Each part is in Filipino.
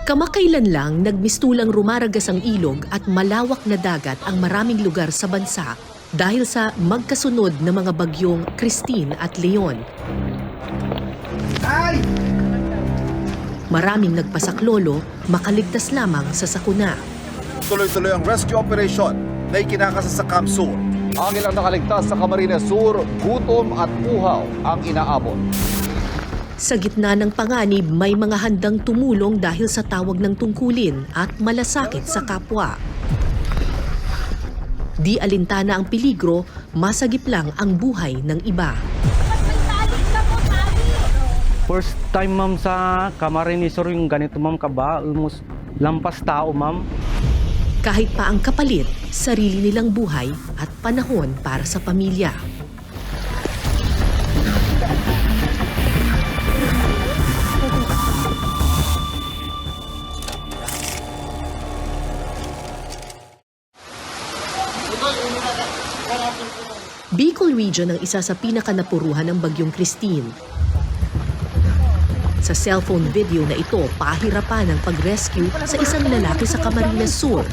Kamakailan lang nagmistulang rumaragas ang ilog at malawak na dagat ang maraming lugar sa bansa dahil sa magkasunod na mga bagyong Christine at Leon. Maraming nagpasaklolo, makaligtas lamang sa sakuna. Tuloy-tuloy ang rescue operation na ikinakasa sa Camp Sur. Ang ilang nakaligtas sa Camarines Sur, gutom at uhaw ang inaabot. Sa gitna ng panganib, may mga handang tumulong dahil sa tawag ng tungkulin at malasakit sa kapwa. Di alintana ang peligro, masagip lang ang buhay ng iba. First time ma'am sa Camarines Sur yung ganito ma'am kaba, almost lampas tao ma'am. Kahit pa ang kapalit, sarili nilang buhay at panahon para sa pamilya. Bicol Region ang isa sa pinakanapuruhan ng bagyong Christine. Sa cellphone video na ito, pahirapan ang pag-rescue sa isang lalaki sa Camarines Sur.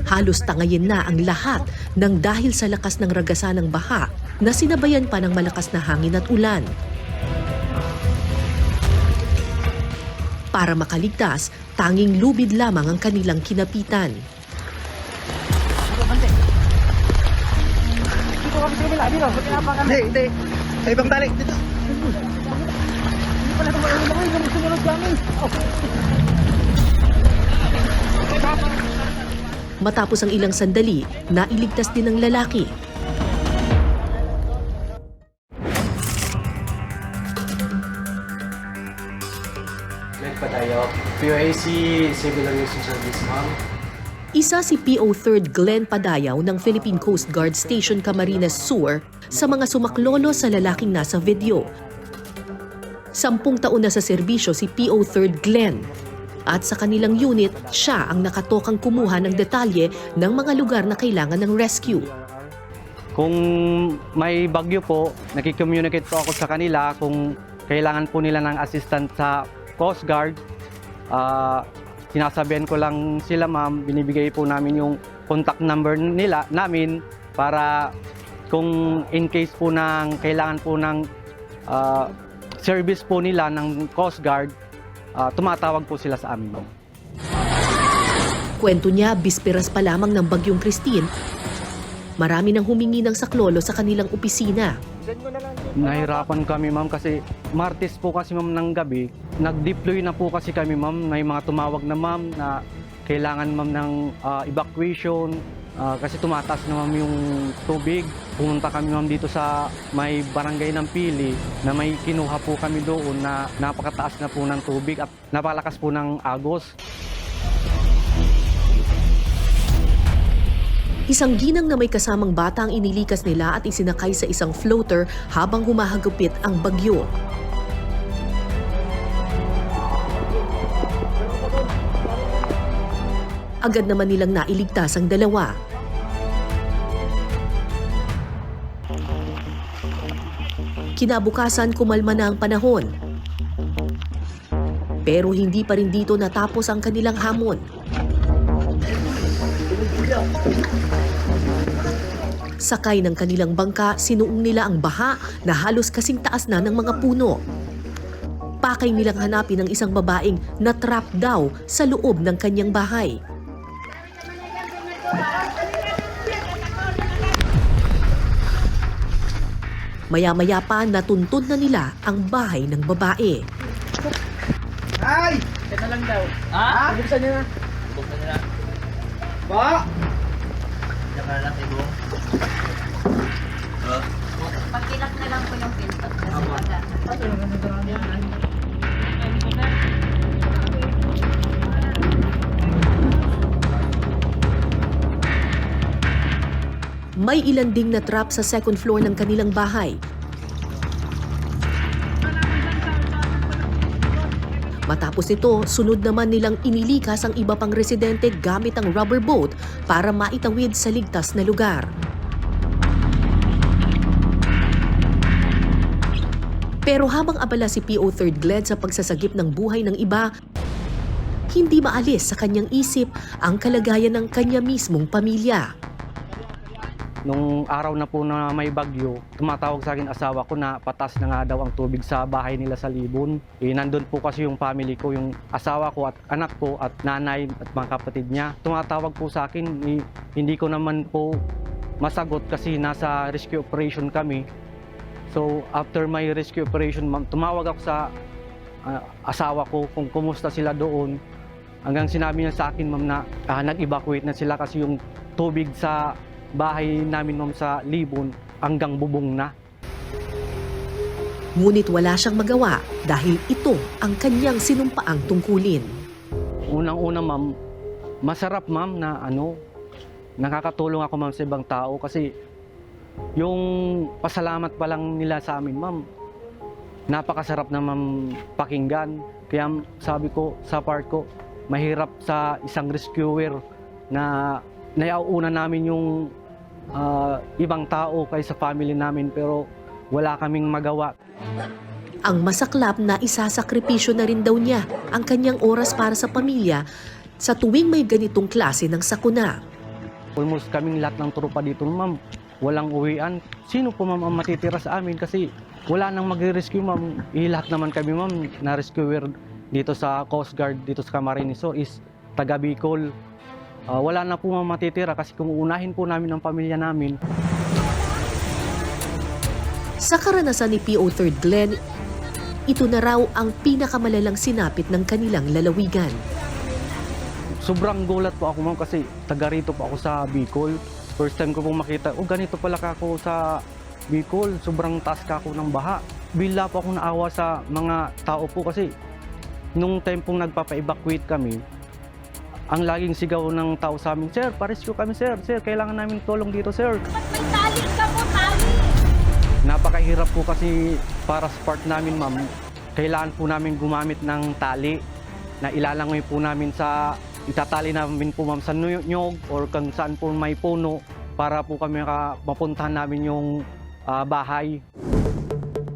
Halos tangayin na ang lahat ng dahil sa lakas ng ragasan ng baha na sinabayan pa ng malakas na hangin at ulan. Para makaligtas, tanging lubid lamang ang kanilang kinapitan. Hindi. Sa ibang tali. Dito. Matapos ang ilang sandali, nailigtas din ng lalaki. Glenn Padayo, POAC Civil Aviation Service, ma'am. Isa si PO 3rd Glenn Padayaw ng Philippine Coast Guard Station Camarines Sur sa mga sumaklolo sa lalaking nasa video. 10 taon na sa serbisyo si PO 3rd Glenn. At sa kanilang unit, siya ang nakatokang kumuha ng detalye ng mga lugar na kailangan ng rescue. Kung may bagyo po, nakikommunicate po ako sa kanila kung kailangan po nila ng assistant sa Coast Guard. Sinasabihan ko lang sila ma'am, binibigay po namin yung contact number namin para kung in case po ng kailangan po ng service po nila ng Coast Guard, tumatawag po sila sa amin. Kwento niya, bisperas pa lamang ng bagyong Christine, marami nang humingi ng saklolo sa kanilang opisina. Nahirapan kami ma'am kasi Martes po kasi ma'am ng gabi, nag-deploy na po kasi kami ma'am, may mga tumawag na ma'am na kailangan ma'am ng evacuation kasi tumataas na ma'am yung tubig. Pumunta kami ma'am dito sa may barangay ng Pili na may kinuha po kami doon na napakataas na po ng tubig at napakalakas po ng agos. Isang ginang na may kasamang bata ang inilikas nila at isinakay sa isang floater habang humahagupit ang bagyo. Agad naman nilang nailigtas ang dalawa. Kinabukasan, kumalma na ang panahon. Pero hindi pa rin dito natapos ang kanilang hamon. Sakay ng kanilang bangka, sinuong nila ang baha na halos kasing taas na ng mga puno. Pakay nilang hanapin ang isang babaeng na-trap daw sa loob ng kanyang bahay. Maya-maya pa natuntun na nila ang bahay ng babae. Ay! Ito na lang daw. Buksan niyo na. Buksan nila. Ba! Diyan ka na lang, Ibo. Pagkilak na lang po yung pinto. May ilan ding na-trap sa second floor ng kanilang bahay. Matapos ito, sunod naman nilang inilikas ang iba pang residente gamit ang rubber boat para maitawid sa ligtas na lugar. Pero habang abala si PO 3rd Glenn sa pagsasagip ng buhay ng iba, hindi maalis sa kanyang isip ang kalagayan ng kanya mismong pamilya. Nung araw na po na may bagyo, tumatawag sa akin asawa ko na patas na nga daw ang tubig sa bahay nila sa Libon. Nandun po kasi yung family ko, yung asawa ko at anak ko at nanay at mga kapatid niya. Tumatawag po sa akin, hindi ko naman po masagot kasi nasa rescue operation kami. So after my rescue operation, tumawag ako sa asawa ko kung kumusta sila doon. Hanggang sinabi niya sa akin, ma'am, na nag-evacuate na sila kasi yung tubig sa bahay namin, ma'am, sa Libon hanggang bubong na. Ngunit wala siyang magawa dahil ito ang kanyang sinumpaang tungkulin. Unang-una, ma'am, masarap, ma'am, na nakakatulong ako, ma'am, sa ibang tao kasi yung pasalamat pa lang nila sa amin, ma'am, napakasarap na, ma'am, pakinggan. Kaya sabi ko sa part ko, mahirap sa isang rescuer na naiauna namin yung ibang tao kaysa family namin pero wala kaming magawa. Ang masaklap na isasakripisyo na rin daw niya ang kanyang oras para sa pamilya sa tuwing may ganitong klase ng sakuna. Almost kaming lahat ng tropa dito, ma'am, walang uwian. Sino po, ma'am, ang matitira sa amin kasi wala nang magre-rescue, ma'am. Lahat naman kami, ma'am, na rescuer dito sa Coast Guard, dito sa Camarines Sur is taga Bicol. Wala na po, ma'am, matitira kasi kung uunahin po namin ang pamilya namin. Sa karanasan ni PO 3rd Glenn, ito na raw ang pinakamalalang sinapit ng kanilang lalawigan. Sobrang gulat po ako, ma'am, kasi taga rito po ako sa Bicol. First time ko pong makita, ganito pala ako sa Bicol. Sobrang taas ka ako ng baha. Bila po ako naawa sa mga tao po kasi nung time pong nagpapa-evacuate kami, ang laging sigaw ng tao sa amin, "Sir, pa-rescue kami, sir. Sir, kailangan namin tulong dito, sir." May tali ka po, tali! Napakahirap po kasi para sa part namin, ma'am. Kailangan po namin gumamit ng tali na ilalangoy po namin itatali namin po, ma'am, sa nyog or kung saan po may puno para po kami mapuntahan namin yung bahay.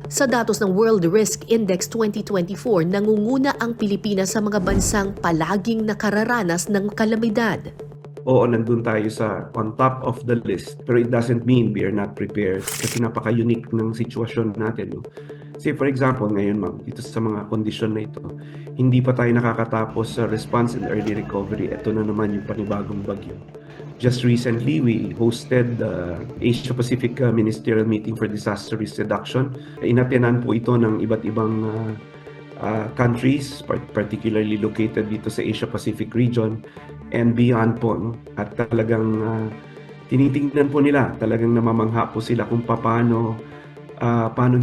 Sa datos ng World Risk Index 2024, nangunguna ang Pilipinas sa mga bansang palaging nakararanas ng kalamidad. Oo, nandun tayo on top of the list. Pero it doesn't mean we are not prepared kasi napaka-unique ng sitwasyon natin. No? Say for example, ngayon, ma'am, dito sa mga kondisyon na ito, hindi pa tayo nakakatapos sa response and early recovery. Ito na naman yung panibagong bagyo. Just recently, we hosted the Asia-Pacific Ministerial Meeting for Disaster Risk Reduction. Inatyanan po ito ng iba't ibang countries, particularly located dito sa Asia-Pacific region and beyond po. No? At talagang tinitingnan po nila, talagang namamangha po sila kung paano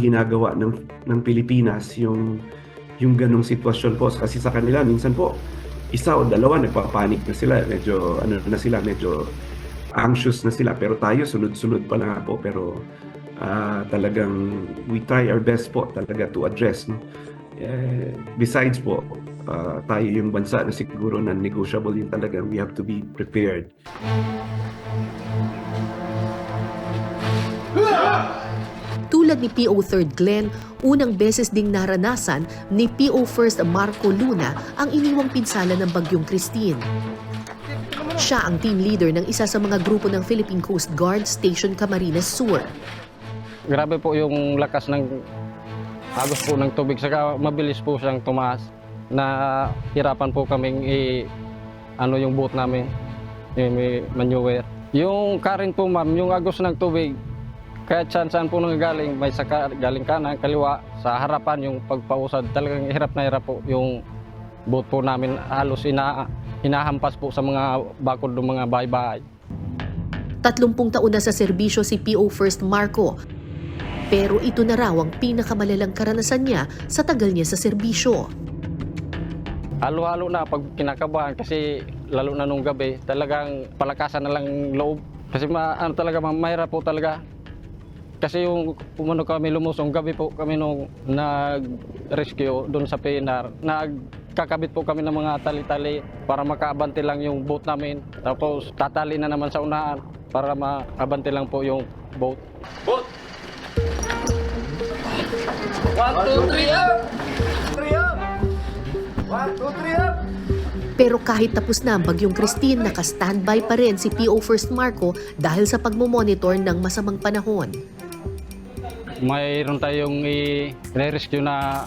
ginagawa ng Pilipinas yung ganong sitwasyon po. Kasi sa kanila, minsan po, isa o dalawa nagpapanik na sila, medyo medyo anxious na sila, pero tayo sunod-sunod pa lang po, pero talagang we try our best po talaga to address, no? Besides po, tayo yung bansa na siguro non-negotiable yung talagang we have to be prepared. Tulad ni PO 3rd Glenn, unang beses ding naranasan ni PO 1st Marco Luna ang iniwang pinsala ng Bagyong Christine. Siya ang team leader ng isa sa mga grupo ng Philippine Coast Guard Station Camarines Sur. Grabe po yung lakas ng agos po ng tubig, saka mabilis po siyang tumaas na hirapan po kaming yung boat namin, yung maneuver. Yung current po, ma'am, yung agos ng tubig, kahit saan po nanggagaling, may galing kanan, kaliwa, sa harapan yung pagpausad, talagang hirap na hirap po yung boat po namin. Halos hinahampas po sa mga bakod ng mga bahay-bahay. 30 taon na sa serbisyo si PO 1st Marco. Pero ito na raw ang pinakamalalang karanasan niya sa tagal niya sa serbisyo. Halo-halo na pag kinakabahan kasi lalo na nung gabi, talagang palakasan na lang loob. Kasi talaga mahirap po talaga. Kasi yung kami lumusong, gabi po kami nung nag-rescue doon sa PNR. Nagkakabit po kami ng mga tali-tali para makaabante lang yung boat namin. Tapos tatali na naman sa unahan para maabante lang po yung boat. Boat! Pero kahit tapos na ang Bagyong Christine, naka-standby pa rin si PO First Marco dahil sa pagmomonitor ng masamang panahon. Mayroon tayong i-rescue na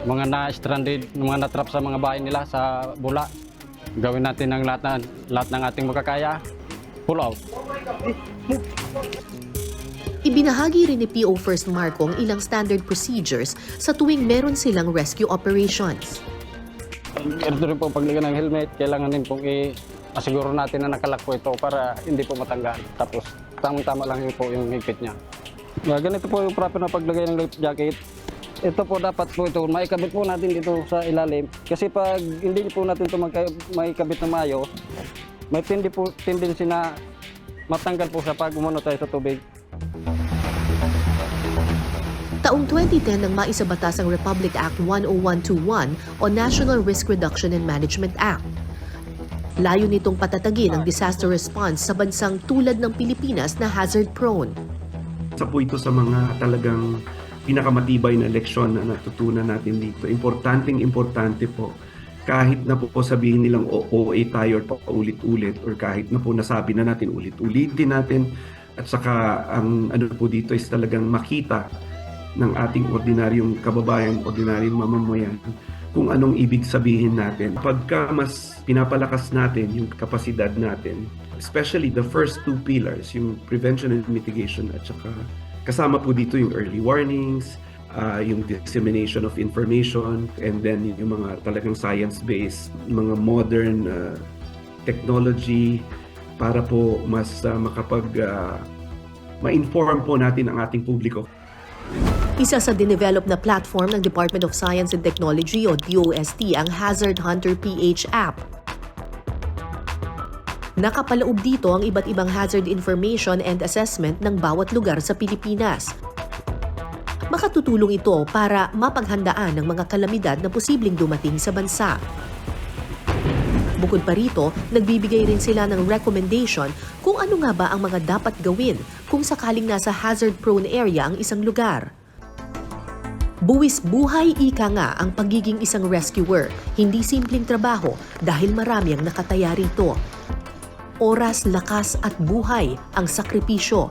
mga na-stranded, mga na-trap sa mga bahay nila sa Bula. Gawin natin ang lahat ng ating makakaya. Pull out. Ibinahagi rin ni PO First Marco ang ilang standard procedures sa tuwing meron silang rescue operations. Ito rin po paglagay ng helmet, kailangan din pong i-asiguro natin na nakalak po ito para hindi po matanggal. Tapos tamang-tama lang yun po yung higpit niya. Ganito po yung proper na paglagay ng life jacket. Ito po dapat po ito, maikabit po natin dito sa ilalim. Kasi pag hindi po natin ito maikabit na maayos, may tendency na matanggal po siya pag umano tayo sa tubig. Taong 2010 nang maisabatas ang Republic Act 10121 o National Risk Reduction and Management Act. Layo nitong patatagin ang disaster response sa bansang tulad ng Pilipinas na hazard-prone. Isa po ito sa mga talagang pinakamatibay na leksyon na natutunan natin dito. Importante po. Kahit na po sabihin nilang OA tayo or paulit-ulit or kahit na po nasabi na natin ulit-ulitin natin at saka ang ano po dito is talagang makita ng ating ordinaryong kababayan, ordinaryong mamamayan kung anong ibig sabihin natin. Pagka mas pinapalakas natin yung kapasidad natin, especially the first two pillars, yung prevention and mitigation at saka kasama po dito yung early warnings, yung dissemination of information, and then yung mga talagang science-based, mga modern technology para po mas ma-inform po natin ang ating publiko. Isa sa dinevelop na platform ng Department of Science and Technology o DOST ang Hazard Hunter PH app. Nakapaloob dito ang iba't ibang hazard information and assessment ng bawat lugar sa Pilipinas. Makatutulong ito para mapaghandaan ng mga kalamidad na posibleng dumating sa bansa. Bukod pa rito, nagbibigay rin sila ng recommendation kung ano nga ba ang mga dapat gawin kung sakaling nasa hazard-prone area ang isang lugar. Buwis buhay ika nga ang pagiging isang rescuer, hindi simpleng trabaho dahil marami ang nakataya rito. Oras, lakas at buhay ang sakripisyo.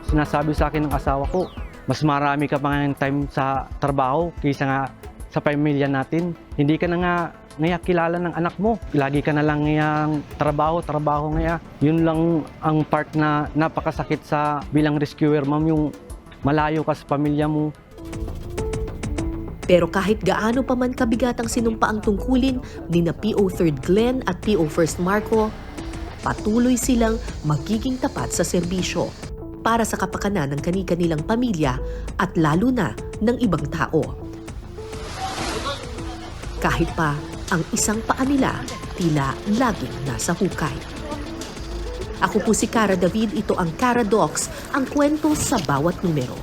Sinasabi sa akin ng asawa ko, mas marami ka pa ng time sa trabaho kaysa nga sa pamilya natin. Hindi ka na nga kilala ng anak mo. Lagi ka na lang ngayang trabaho ngaya. Yun lang ang part na napakasakit sa bilang rescuer, ma'am, yung malayo ka sa pamilya mo. Pero kahit gaano pa man kabigat ang sinumpaang tungkulin ni na PO 3rd Glenn at PO 1st Marco, patuloy silang magiging tapat sa serbisyo para sa kapakanan ng kani-kanilang pamilya at lalo na ng ibang tao. Kahit pa ang isang paa nila tila laging nasa hukay. Ako po si Cara David, ito ang Cara Docs, ang kwento sa bawat numero.